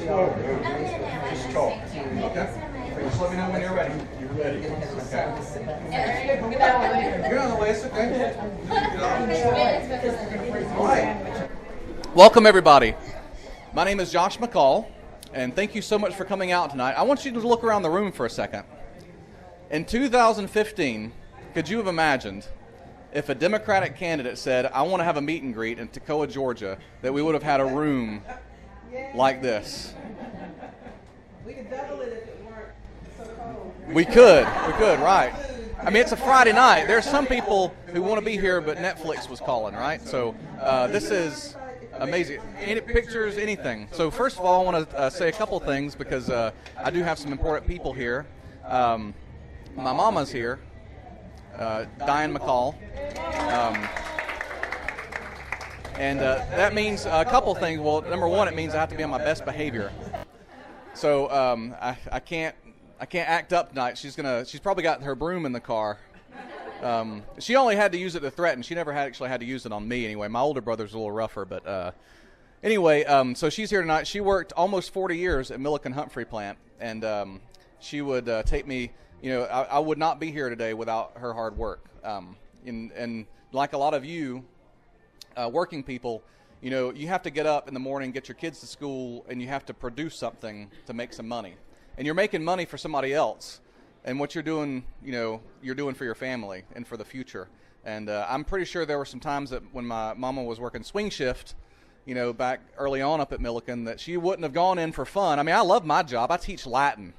Just talk. Okay. Just let me know when you're ready. You're ready. Okay. You're on the way. It's okay. All right. Welcome, everybody. My name is Josh McCall, and thank you so much for coming out tonight. I want you to look around the room for a second. In 2015, could you have imagined if a Democratic candidate said, I want to have a meet and greet in Toccoa, Georgia, that we would have had a room like this? We could double it if it weren't so cold. We could, right. I mean, it's a Friday night. There's some people who want to be here, but Netflix was calling, right? So this is amazing. Any pictures, anything. So first of all, I want to say a couple things because I do have some important people here. My mama's here. Diane McCall. And that means a couple things. Well, number one, it means I have to be on my best behavior. So I can't act up tonight. She's probably got her broom in the car. She only had to use it to threaten. She never actually had to use it on me anyway. My older brother's a little rougher, but anyway, so she's here tonight. She worked almost 40 years at Milliken Humphrey plant, and she would take me. You know, I would not be here today without her hard work. And like a lot of you working people, you know, you have to get up in the morning, get your kids to school, and you have to produce something to make some money. And you're making money for somebody else. And what you're doing, you know, you're doing for your family and for the future. And I'm pretty sure there were some times that when my mama was working swing shift, you know, back early on up at Milliken, that she wouldn't have gone in for fun. I mean, I love my job. I teach Latin.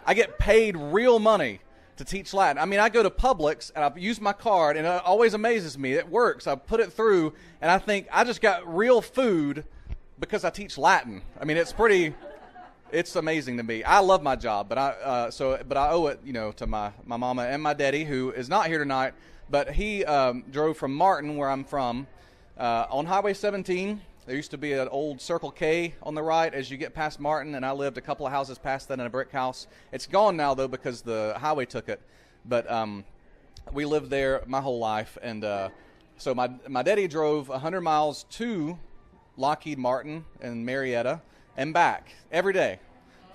I get paid real money to teach Latin. I mean, I go to Publix, and I use my card, and it always amazes me. It works. I put it through, and I think I just got real food because I teach Latin. I mean, it's amazing to me. I love my job, but I owe it, you know, to my mama and my daddy, who is not here tonight, but he drove from Martin, where I'm from, on Highway 17. There used to be an old Circle K on the right as you get past Martin, and I lived a couple of houses past that in a brick house. It's gone now, though, because the highway took it. But we lived there my whole life. And so my daddy drove 100 miles to Lockheed Martin and Marietta and back every day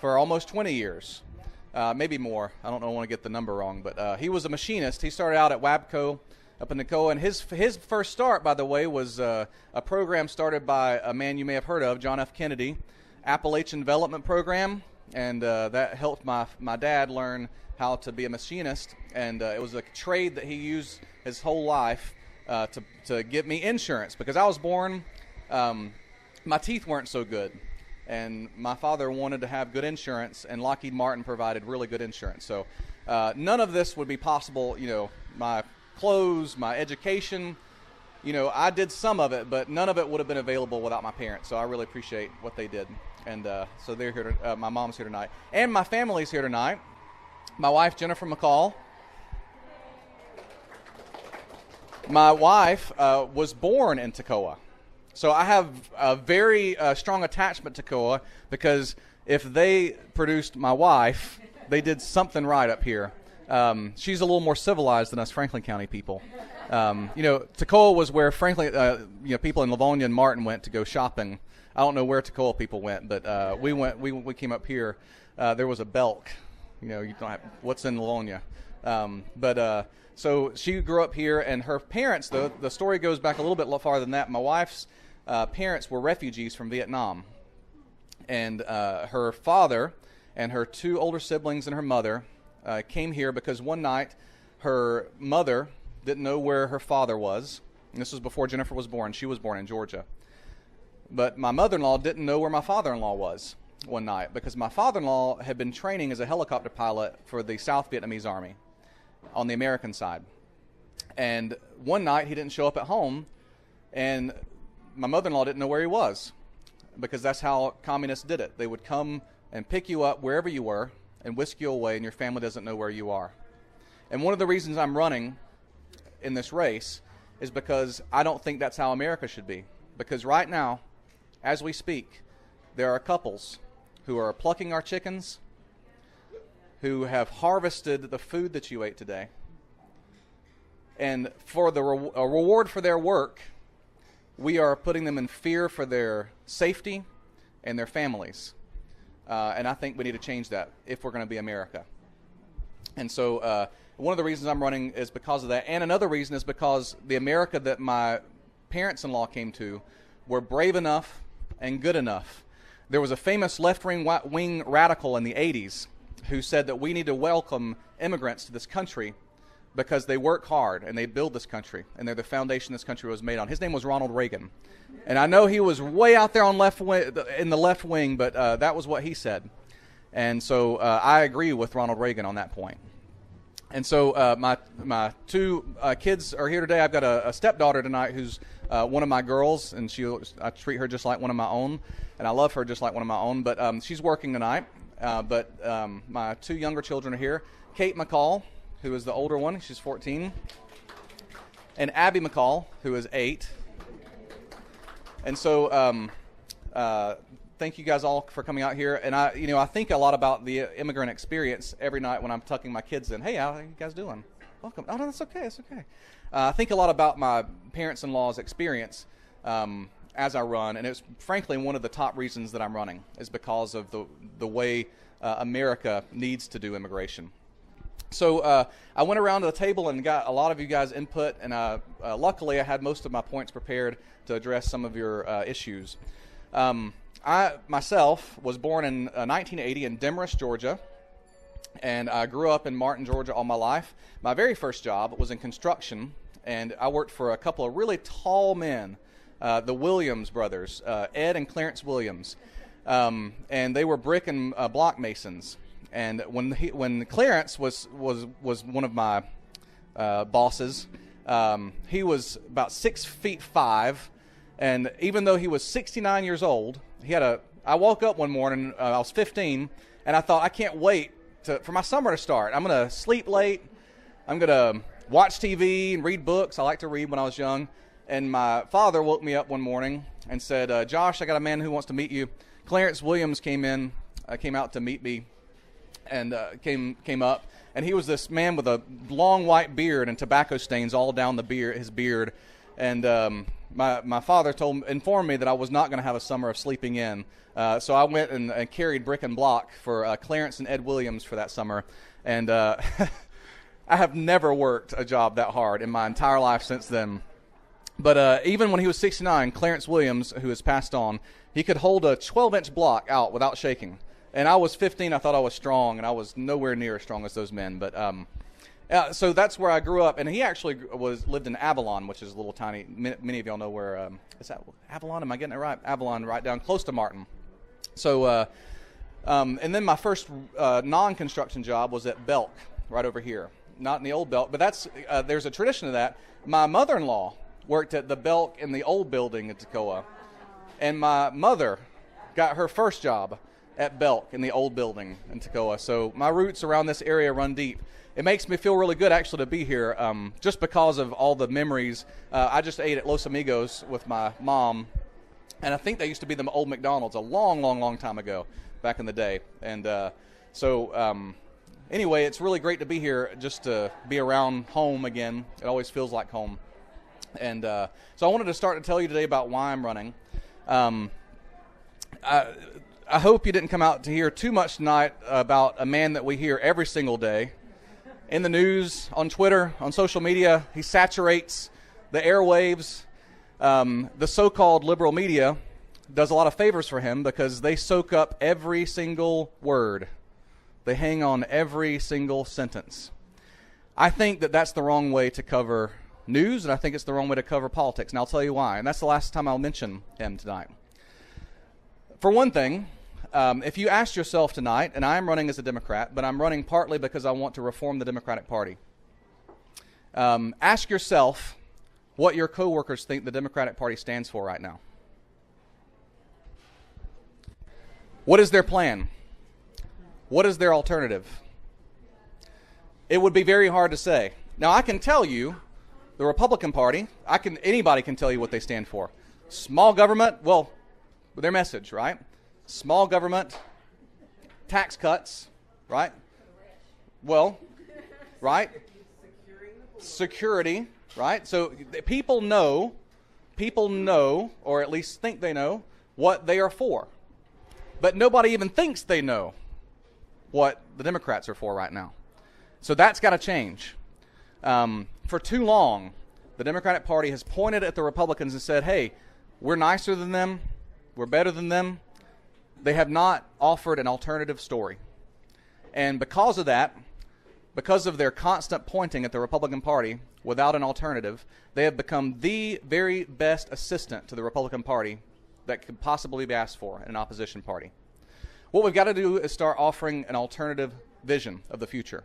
for almost 20 years, maybe more. I don't know, I want to get the number wrong. But he was a machinist. He started out at Wabco up in Toccoa, and his first start, by the way, was a program started by a man you may have heard of, John F. Kennedy, Appalachian Development Program, and that helped my dad learn how to be a machinist, and it was a trade that he used his whole life to get me insurance, because I was born, my teeth weren't so good, and my father wanted to have good insurance, and Lockheed Martin provided really good insurance. So none of this would be possible, you know, my clothes, my education, you know, I did some of it, but none of it would have been available without my parents. So I really appreciate what they did. And so they're here. My mom's here tonight, and my family's here tonight. My wife, Jennifer McCall. My wife was born in Toccoa, so I have a very strong attachment to Toccoa, because if they produced my wife, they did something right up here. She's a little more civilized than us Franklin County people. You know, Toccoa was where Franklin, you know, people in Livonia and Martin went to go shopping. I don't know where Toccoa people went, but we went. We came up here. There was a Belk. You know, you don't have what's in Livonia. So she grew up here, and her parents, though, the story goes back a little bit farther than that. My wife's parents were refugees from Vietnam, and her father and her two older siblings and her mother came here because one night her mother didn't know where her father was. And this was before Jennifer was born. She was born in Georgia. But my mother-in-law didn't know where my father-in-law was one night, because my father-in-law had been training as a helicopter pilot for the South Vietnamese Army on the American side. And one night he didn't show up at home, and my mother-in-law didn't know where he was, because that's how communists did it. They would come and pick you up wherever you were and whisk you away, and your family doesn't know where you are. And one of the reasons I'm running in this race is because I don't think that's how America should be. Because right now, as we speak, there are couples who are plucking our chickens, who have harvested the food that you ate today, and for the reward for their work, we are putting them in fear for their safety and their families. And I think we need to change that if we're going to be America. And so one of the reasons I'm running is because of that. And another reason is because the America that my parents-in-law came to were brave enough and good enough. There was a famous left-wing radical in the 80s who said that we need to welcome immigrants to this country because they work hard and they build this country, and they're the foundation this country was made on. His name was Ronald Reagan. And I know he was way out there on in the left wing, but that was what he said. And so I agree with Ronald Reagan on that point. And so my two kids are here today. I've got a stepdaughter tonight who's one of my girls, and I treat her just like one of my own, and I love her just like one of my own. But she's working tonight. But my two younger children are here. Kate McCall, who is the older one. She's 14. And Abby McCall, who is 8. And so thank you guys all for coming out here. And I think a lot about the immigrant experience every night when I'm tucking my kids in. Hey, how are you guys doing? Welcome. Oh, no, that's okay. That's okay. I think a lot about my parents-in-law's experience as I run, and it's frankly one of the top reasons that I'm running is because of the way America needs to do immigration. So I went around to the table and got a lot of you guys' input, and luckily I had most of my points prepared to address some of your issues. I myself was born in 1980 in Demorest, Georgia, and I grew up in Martin, Georgia all my life. My very first job was in construction, and I worked for a couple of really tall men, the Williams brothers, Ed and Clarence Williams, and they were brick and block masons. And when Clarence was one of my bosses, he was about 6'5", and even though he was 69 years old, I woke up one morning, I was 15, and I thought, I can't wait for my summer to start. I'm going to sleep late. I'm going to watch TV and read books. I liked to read when I was young. And my father woke me up one morning and said, Josh, I got a man who wants to meet you. Clarence Williams came out to meet me and came up. And he was this man with a long white beard and tobacco stains all down his beard. And my father informed me that I was not going to have a summer of sleeping in. So I went and carried brick and block for Clarence and Ed Williams for that summer. And I have never worked a job that hard in my entire life since then. But even when he was 69, Clarence Williams, who has passed on, he could hold a 12-inch block out without shaking. And I was 15. I thought I was strong, and I was nowhere near as strong as those men. But so that's where I grew up. And he actually lived in Avalon, which is a little tiny. Many of y'all know where is that? Avalon? Am I getting it right? Avalon, right down close to Martin. So, and then my first non-construction job was at Belk, right over here. Not in the old Belk, but there's a tradition of that. My mother-in-law worked at the Belk in the old building at Toccoa, and my mother got her first job at Belk in the old building in Toccoa. So my roots around this area run deep. It makes me feel really good actually to be here, just because of all the memories. I just ate at Los Amigos with my mom, and I think they used to be the old McDonald's a long, long, long time ago, back in the day. And anyway, it's really great to be here, just to be around home again. It always feels like home. And so I wanted to start to tell you today about why I'm running. I hope you didn't come out to hear too much tonight about a man that we hear every single day in the news, on Twitter, on social media. He saturates the airwaves. The so-called liberal media does a lot of favors for him because they soak up every single word. They hang on every single sentence. I think that that's the wrong way to cover news, and I think it's the wrong way to cover politics, and I'll tell you why. And that's the last time I'll mention him tonight. For one thing, if you asked yourself tonight, and I am running as a Democrat, but I'm running partly because I want to reform the Democratic Party. Ask yourself what your coworkers think the Democratic Party stands for right now. What is their plan? What is their alternative? It would be very hard to say. Now, I can tell you, the Republican Party, anybody can tell you what they stand for. Small government, well, their message, right? Small government, tax cuts, right? Well, right? Security, right? So people know, or at least think they know, what they are for. But nobody even thinks they know what the Democrats are for right now. So that's got to change. For too long, the Democratic Party has pointed at the Republicans and said, hey, we're nicer than them, we're better than them. They have not offered an alternative story. And because of that, because of their constant pointing at the Republican Party without an alternative, they have become the very best assistant to the Republican Party that could possibly be asked for in an opposition party. What we've got to do is start offering an alternative vision of the future.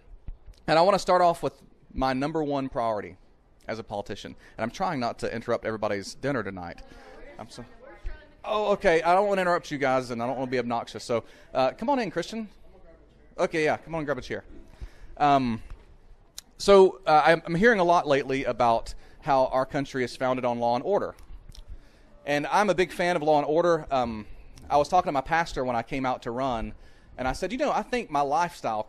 And I want to start off with my number one priority as a politician. And I'm trying not to interrupt everybody's dinner tonight. Oh, okay. I don't want to interrupt you guys, and I don't want to be obnoxious. So come on in, Christian. Okay, yeah. Come on and grab a chair. I'm hearing a lot lately about how our country is founded on law and order. And I'm a big fan of law and order. I was talking to my pastor when I came out to run, and I said, I think my lifestyle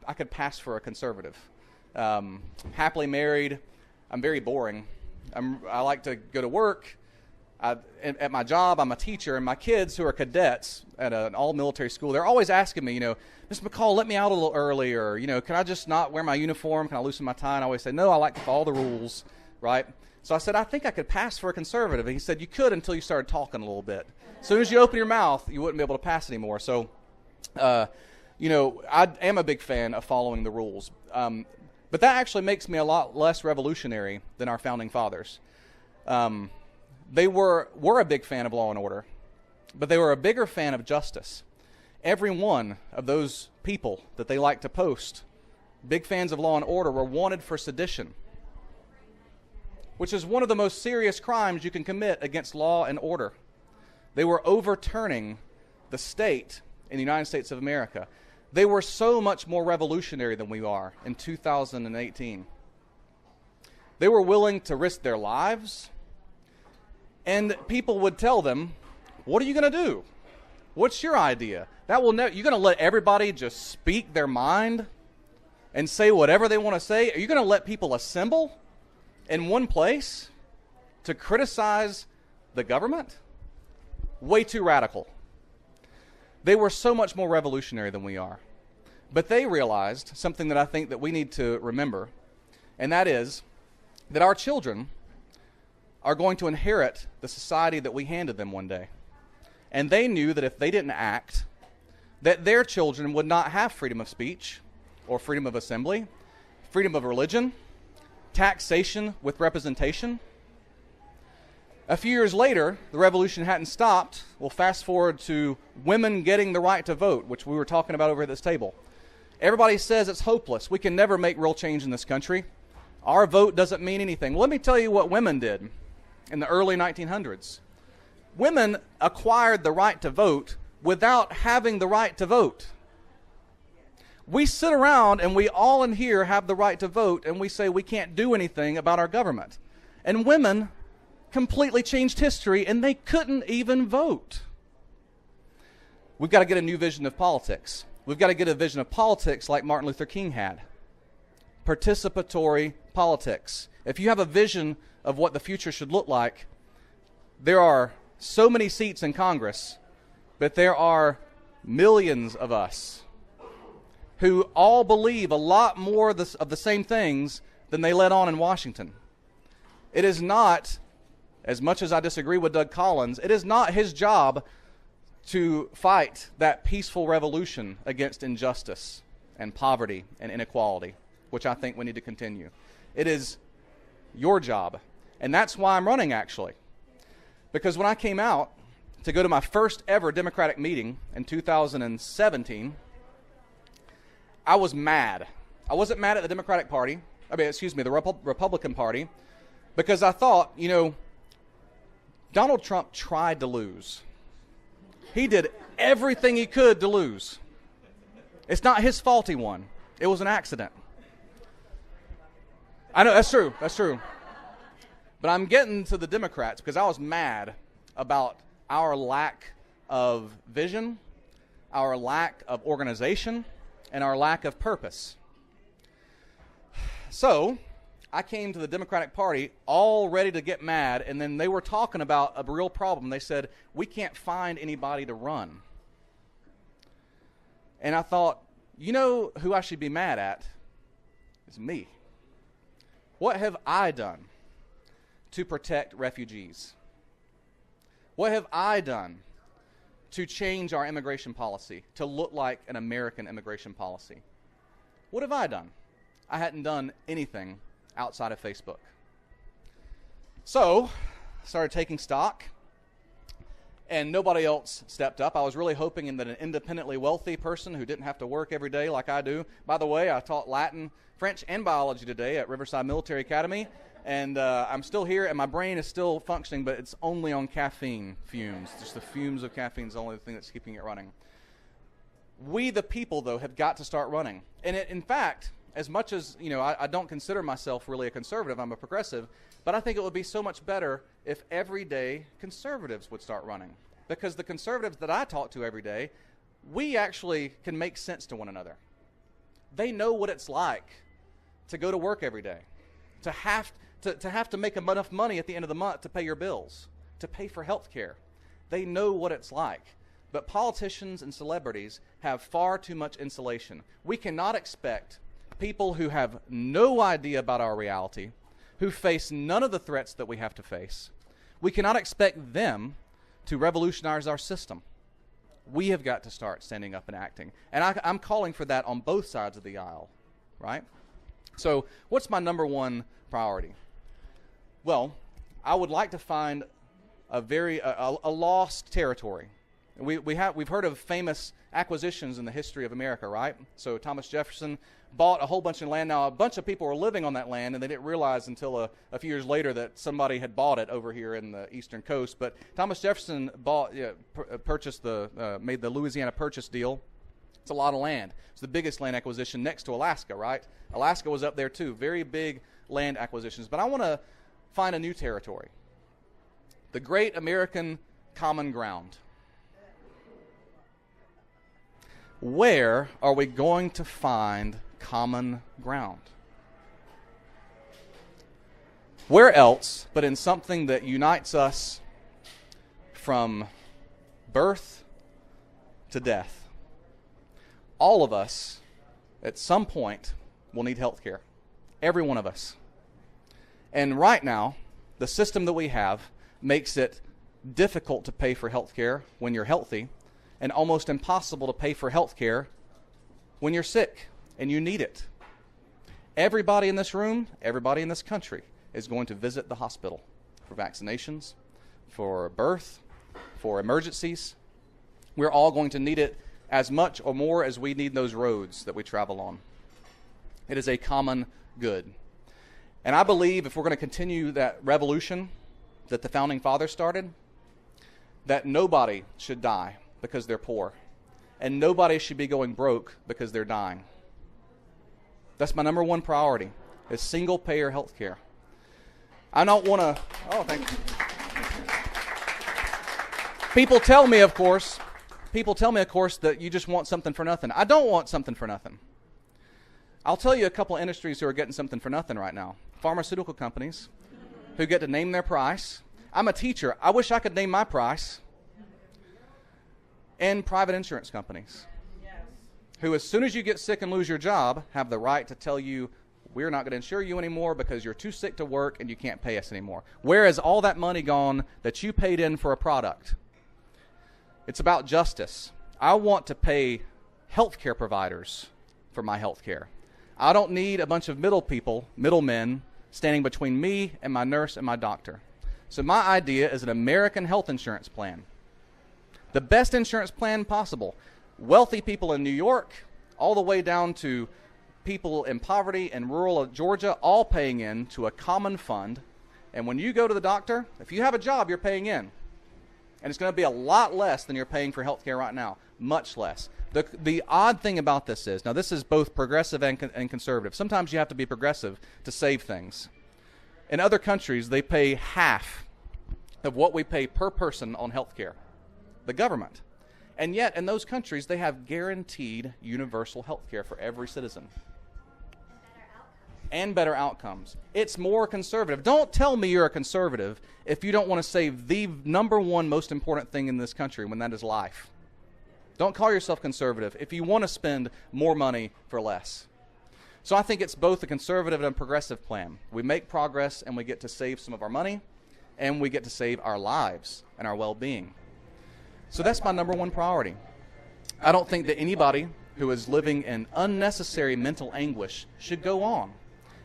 I could pass for a conservative. Happily married. I'm very boring. I like to go to work. At my job, I'm a teacher, and my kids who are cadets at an all-military school, they're always asking me, Mr. McCall, let me out a little early, or, can I just not wear my uniform? Can I loosen my tie? And I always say, no, I like to follow the rules, right? So I said, I think I could pass for a conservative. And he said, you could until you started talking a little bit. As soon as you open your mouth, you wouldn't be able to pass anymore. So, I am a big fan of following the rules. But that actually makes me a lot less revolutionary than our founding fathers. They were a big fan of law and order, but they were a bigger fan of justice. Every one of those people that they like to post, big fans of law and order, were wanted for sedition, which is one of the most serious crimes you can commit against law and order. They were overturning the state in the United States of America. They were so much more revolutionary than we are in 2018. They were willing to risk their lives, and people would tell them, what are you going to do? What's your idea? You're going to let everybody just speak their mind and say whatever they want to say? Are you going to let people assemble in one place to criticize the government? Way too radical. They were so much more revolutionary than we are. But they realized something that I think that we need to remember, and that is that our children are going to inherit the society that we handed them one day. And they knew that if they didn't act, that their children would not have freedom of speech or freedom of assembly, freedom of religion, taxation with representation. A few years later, the revolution hadn't stopped. We'll fast forward to women getting the right to vote, which we were talking about over at this table. Everybody says it's hopeless. We can never make real change in this country. Our vote doesn't mean anything. Well, let me tell you what women did in the early 1900s. Women acquired the right to vote without having the right to vote. We sit around and we all in here have the right to vote, and we say we can't do anything about our government. And women completely changed history, and they couldn't even vote. We've got to get a new vision of politics. We've got to get a vision of politics like Martin Luther King had. Participatory politics. If you have a vision of what the future should look like, there are so many seats in Congress, but there are millions of us who all believe a lot more of the same things than they let on in Washington. It is not, as much as I disagree with Doug Collins, it is not his job to fight that peaceful revolution against injustice and poverty and inequality, which I think we need to continue. It is your job. And that's why I'm running, actually. Because when I came out to go to my first ever Democratic meeting in 2017, I was mad. I wasn't mad at the Democratic Party. The Republican Party, because I thought, Donald Trump tried to lose. He did everything he could to lose. It's not his fault he won. It was an accident. I know, that's true. But I'm getting to the Democrats because I was mad about our lack of vision, our lack of organization, and our lack of purpose. So I came to the Democratic Party all ready to get mad, and then they were talking about a real problem. They said, we can't find anybody to run. And I thought, you know who I should be mad at? It's me. What have I done to protect refugees? What have I done to change our immigration policy to look like an American immigration policy? What have I done? I hadn't done anything outside of Facebook. So, I started taking stock, and nobody else stepped up. I was really hoping that an independently wealthy person who didn't have to work every day like I do. By the way, I taught Latin, French, and biology today at Riverside Military Academy, and I'm still here, and my brain is still functioning, but it's only on caffeine fumes. Just the fumes of caffeine is the only thing that's keeping it running. We, the people, though, have got to start running. And in fact, as much as, I don't consider myself really a conservative, I'm a progressive, but I think it would be so much better if everyday conservatives would start running. Because the conservatives that I talk to every day, we actually can make sense to one another. They know what it's like to go to work every day, to have to make enough money at the end of the month to pay your bills, to pay for health care. They know what it's like. But politicians and celebrities have far too much insulation. We cannot expect people who have no idea about our reality, who face none of the threats that we have to face, we cannot expect them to revolutionize our system. We have got to start standing up and acting. And I'm calling for that on both sides of the aisle, right? So what's my number one priority? Well, I would like to find a lost territory. We've heard of famous acquisitions in the history of America, right? So Thomas Jefferson bought a whole bunch of land. Now, a bunch of people were living on that land, and they didn't realize until a few years later that somebody had bought it over here in the eastern coast. But Thomas Jefferson made the Louisiana Purchase deal. It's a lot of land. It's the biggest land acquisition next to Alaska, right? Alaska was up there too. Very big land acquisitions. But I want to find a new territory. The great American common ground. Where are we going to find common ground? Where else but in something that unites us from birth to death? All of us, at some point, will need health care. Every one of us. And right now, the system that we have makes it difficult to pay for health care when you're healthy, and almost impossible to pay for health care when you're sick and you need it. Everybody in this room, everybody in this country is going to visit the hospital for vaccinations, for birth, for emergencies. We're all going to need it as much or more as we need those roads that we travel on. It is a common good. And I believe if we're going to continue that revolution that the Founding Fathers started, that nobody should die because they're poor, and nobody should be going broke because they're dying. That's my number one priority, is single-payer health care. I don't want to... Oh, thank you. People tell me, of course, that you just want something for nothing. I don't want something for nothing. I'll tell you a couple of industries who are getting something for nothing right now. Pharmaceutical companies who get to name their price. I'm a teacher. I wish I could name my price. And private insurance companies, yes, who as soon as you get sick and lose your job, have the right to tell you, we're not going to insure you anymore because you're too sick to work and you can't pay us anymore. Where is all that money gone that you paid in for a product? It's about justice. I want to pay healthcare providers for my health care. I don't need a bunch of middlemen, standing between me and my nurse and my doctor. So my idea is an American health insurance plan. The best insurance plan possible. Wealthy people in New York, all the way down to people in poverty in rural Georgia, all paying in to a common fund. And when you go to the doctor, if you have a job, you're paying in. And it's going to be a lot less than you're paying for health care right now. Much less. The odd thing about this is, now this is both progressive and conservative. Sometimes you have to be progressive to save things. In other countries, they pay half of what we pay per person on health care. The government. And yet, in those countries, they have guaranteed universal health care for every citizen. And better outcomes. It's more conservative. Don't tell me you're a conservative if you don't want to save the number one most important thing in this country, when that is life. Don't call yourself conservative if you want to spend more money for less. So I think it's both a conservative and a progressive plan. We make progress and we get to save some of our money, and we get to save our lives and our well-being. So that's my number one priority. I don't think that anybody who is living in unnecessary mental anguish should go on.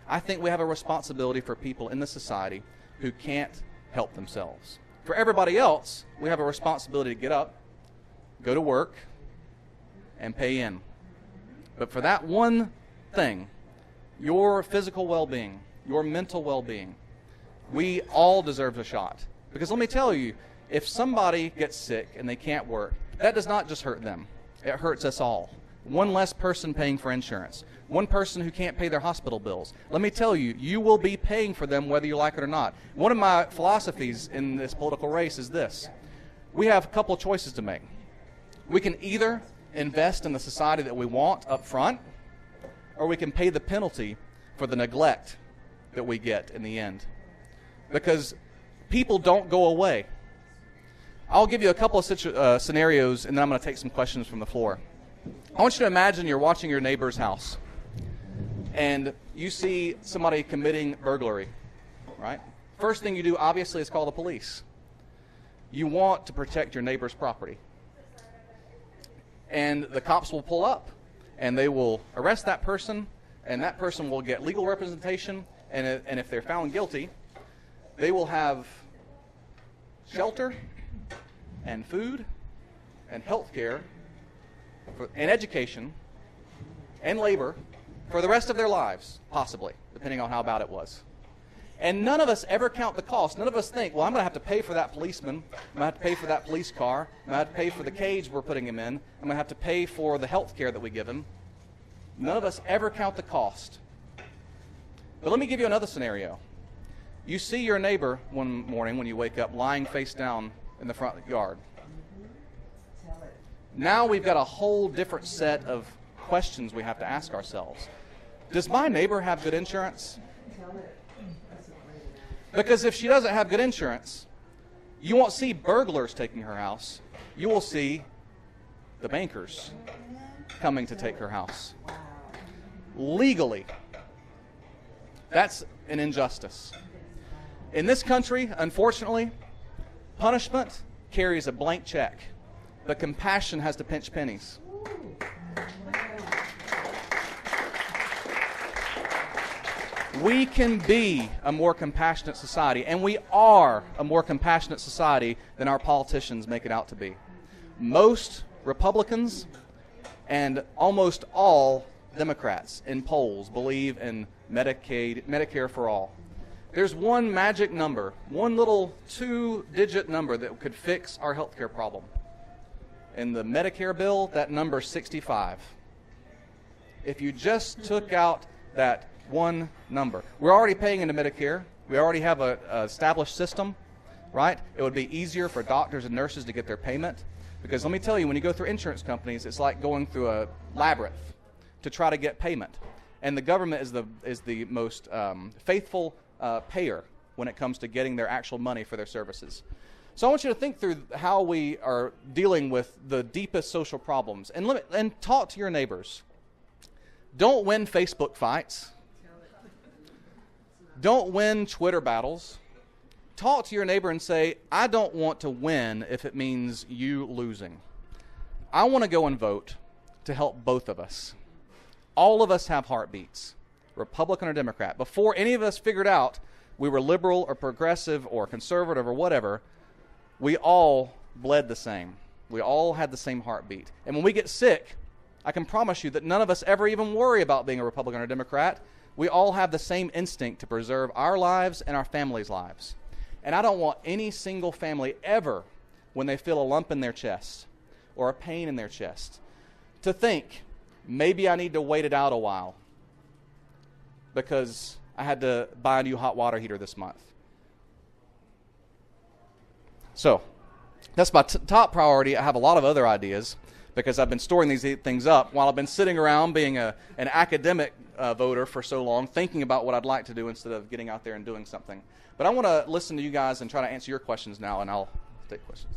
I think we have a responsibility for people in the society who can't help themselves. For everybody else, we have a responsibility to get up, go to work, and pay in. But for that one thing, your physical well-being, your mental well-being, we all deserve a shot. Because let me tell you, if somebody gets sick and they can't work, that does not just hurt them. It hurts us all. One less person paying for insurance. One person who can't pay their hospital bills. Let me tell you, you will be paying for them whether you like it or not. One of my philosophies in this political race is this. We have a couple choices to make. We can either invest in the society that we want up front, or we can pay the penalty for the neglect that we get in the end. Because people don't go away. I'll give you a couple of scenarios, and then I'm going to take some questions from the floor. I want you to imagine you're watching your neighbor's house, and you see somebody committing burglary, right? First thing you do, obviously, is call the police. You want to protect your neighbor's property. And the cops will pull up, and they will arrest that person, and that person will get legal representation, and if they're found guilty, they will have shelter and food and health care and education and labor for the rest of their lives, possibly, depending on how bad it was. And none of us ever count the cost. None of us think, well, I'm going to have to pay for that policeman. I'm going to have to pay for that police car. I'm going to have to pay for the cage we're putting him in. I'm going to have to pay for the health care that we give him. None of us ever count the cost. But let me give you another scenario. You see your neighbor one morning when you wake up lying face down in the front yard. Now we've got a whole different set of questions we have to ask ourselves. Does my neighbor have good insurance? Because if she doesn't have good insurance, you won't see burglars taking her house. You will see the bankers coming to take her house. Legally. That's an injustice. In this country, unfortunately, punishment carries a blank check, but compassion has to pinch pennies. We can be a more compassionate society, and we are a more compassionate society than our politicians make it out to be. Most Republicans and almost all Democrats in polls believe in Medicare for all. There's one magic number, one little 2-digit number that could fix our healthcare problem. In the Medicare bill, that number is 65. If you just took out that one number. We're already paying into Medicare. We already have an established system, right? It would be easier for doctors and nurses to get their payment. Because let me tell you, when you go through insurance companies, it's like going through a labyrinth to try to get payment. And the government is the most faithful payer when it comes to getting their actual money for their services. So I want you to think through how we are dealing with the deepest social problems. And talk to your neighbors. Don't win Facebook fights. Don't win Twitter battles. Talk to your neighbor and say, I don't want to win if it means you losing. I want to go and vote to help both of us. All of us have heartbeats, Republican or Democrat. Before any of us figured out we were liberal or progressive or conservative or whatever, we all bled the same. We all had the same heartbeat. And when we get sick, I can promise you that none of us ever even worry about being a Republican or Democrat. We all have the same instinct to preserve our lives and our families' lives. And I don't want any single family ever, when they feel a lump in their chest or a pain in their chest, to think, maybe I need to wait it out a while because I had to buy a new hot water heater this month. So, that's my top priority. I have a lot of other ideas because I've been storing these things up while I've been sitting around being an academic voter for so long, thinking about what I'd like to do instead of getting out there and doing something. But I want to listen to you guys and try to answer your questions now, and I'll take questions.